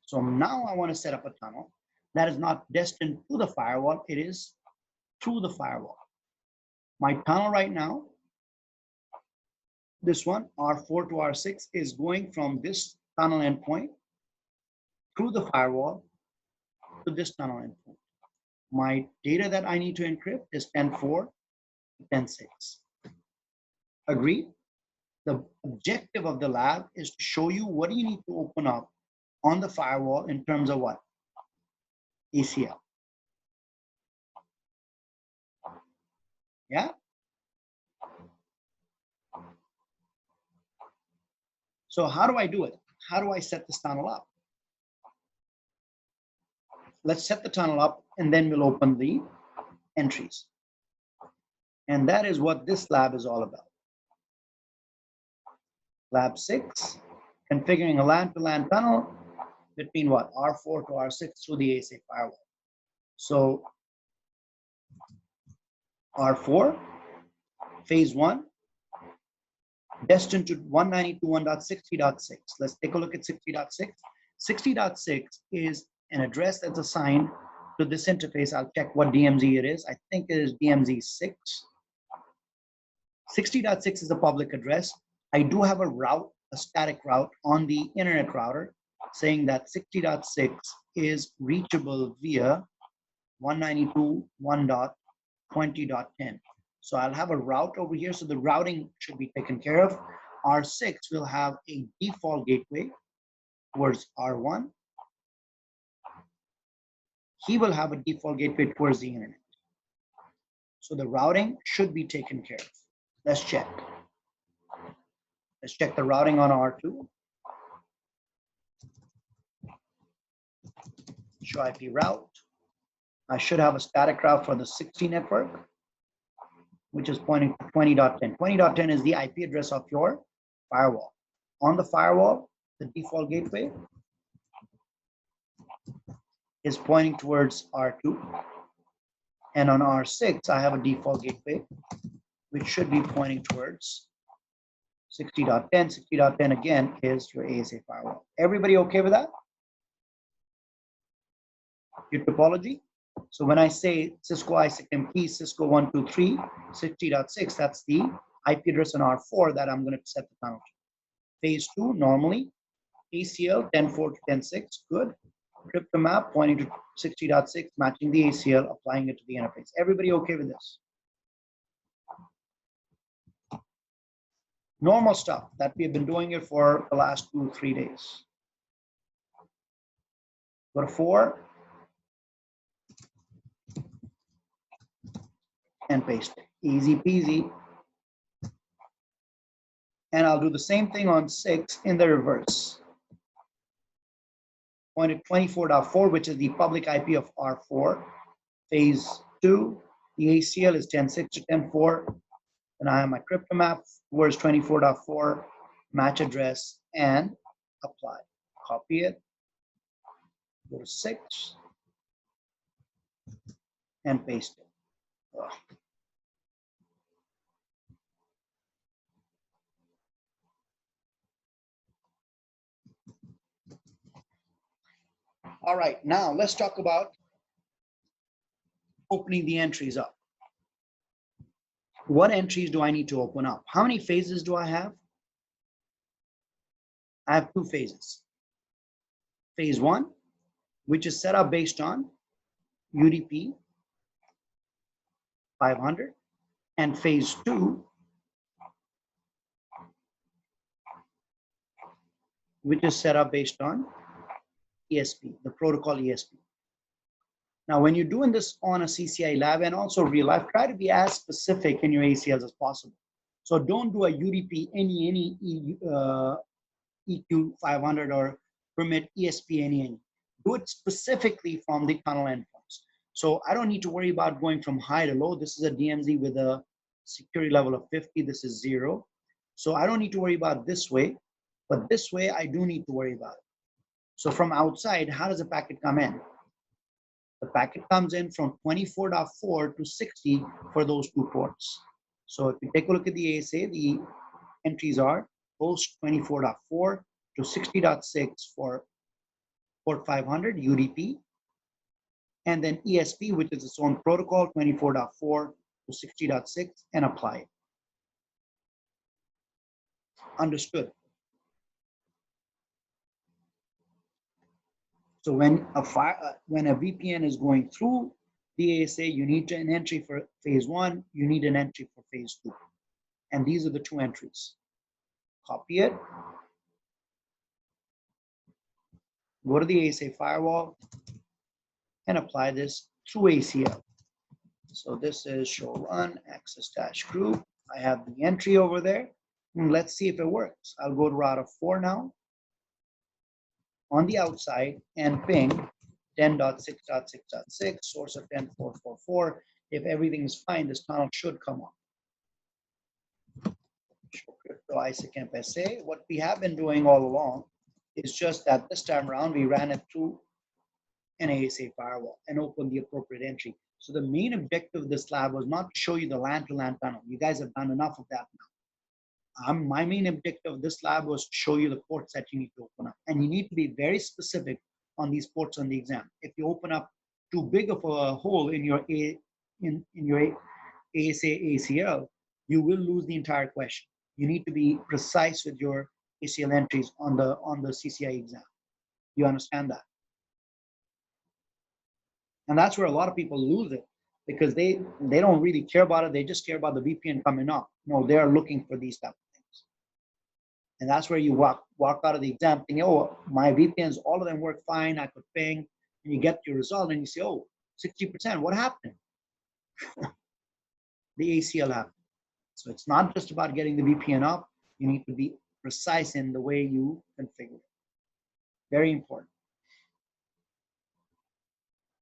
So now I want to set up a tunnel that is not destined to the firewall, it is through the firewall. My tunnel right now, this one, R4 to R6, is going from this tunnel endpoint through the firewall to this tunnel endpoint. My data that I need to encrypt is 10.4 to 10.6. Agreed? The objective of the lab is to show you what do you need to open up on the firewall in terms of what? ACL. Yeah? So how do I do it? How do I set this tunnel up? Let's set the tunnel up and then we'll open the entries. And that is what this lab is all about. Lab 6, configuring a LAN to LAN tunnel between what? R4 to R6 through the ASA firewall. So R4, phase 1, destined to 192.1.60.6. Let's take a look at 60.6. 60.6 is an address that's assigned to this interface. I'll check what DMZ it is. I think it is DMZ 6. 60.6 is a public address. I do have a route, a static route on the internet router saying that 60.6 is reachable via 192.1.20.10. So I'll have a route over here. So the routing should be taken care of. R6 will have a default gateway towards R1. He will have a default gateway towards the internet. So the routing should be taken care of. Let's check. Let's check the routing on R2. Show IP route. I should have a static route for the 60 network, which is pointing to 20.10. 20.10 is the IP address of your firewall. On the firewall, the default gateway is pointing towards R2. And on R6, I have a default gateway, which should be pointing towards 60.10. 60.10 again is your ASA firewall. Everybody okay with that? Your topology. So when I say Cisco ISAC key, Cisco 123, 60.6, that's the IP address on R4 that I'm going to set the tunnel to. Phase 2, normally, ACL 10.4 to 10.6, good. Crypto map pointing to 60.6, matching the ACL, applying it to the interface. Everybody okay with this? Normal stuff that we have been doing it for the last 2-3 days. Go to 4 and paste it. Easy peasy. And I'll do the same thing on 6 in the reverse. Point at 24.4, which is the public IP of R4. Phase 2, the ACL is 10.6 to 10.4. And I have my crypto map towards 24.4, match address, and apply. Copy it. Go to 6 and paste it. Ugh. All right, now let's talk about opening the entries up. What entries do I need to open up? How many phases do I have? I have 2 phases. Phase 1, which is set up based on UDP 500, and phase 2, which is set up based on ESP, the protocol ESP. Now, when you're doing this on a CCI lab and also real life, try to be as specific in your ACLs as possible. So don't do a UDP any EQ 500 or permit ESP any. Do it specifically from the tunnel endpoints. So I don't need to worry about going from high to low. This is a DMZ with a security level of 50. This is 0. So I don't need to worry about this way, but this way I do need to worry about it. So from outside, how does the packet come in? The packet comes in from 24.4 to 60 for those 2 ports. So if you take a look at the ASA, the entries are host 24.4 to 60.6 for port 500, UDP, and then ESP, which is its own protocol, 24.4 to 60.6, and apply it. Understood. So when a VPN is going through the ASA, you need an entry for phase 1, you need an entry for phase 2. And these are the 2 entries. Copy it, go to the ASA firewall, and apply this through ACL. So this is show run access dash group. I have the entry over there. And let's see if it works. I'll go to router 4 now on the outside and ping 10.6.6.6, source of 10.4.4.4. If everything is fine, this tunnel should come up. Show crypto ISACamp SA. What we have been doing all along is just that this time around we ran it through an ASA firewall and opened the appropriate entry. So the main objective of this lab was not to show you the LAN to LAN tunnel. You guys have done enough of that now. My main objective of this lab was to show you the ports that you need to open up. And you need to be very specific on these ports on the exam. If you open up too big of a hole in your ASA ACL, you will lose the entire question. You need to be precise with your ACL entries on the CCI exam. You understand that? And that's where a lot of people lose it, because they don't really care about it. They just care about the VPN coming up. No, they are looking for these type of things. And that's where you walk out of the exam thinking, oh, my VPNs, all of them work fine. I could ping. And you get your result and you say, oh, 60%, what happened? The ACL happened. So it's not just about getting the VPN up. You need to be precise in the way you configure it. Very important.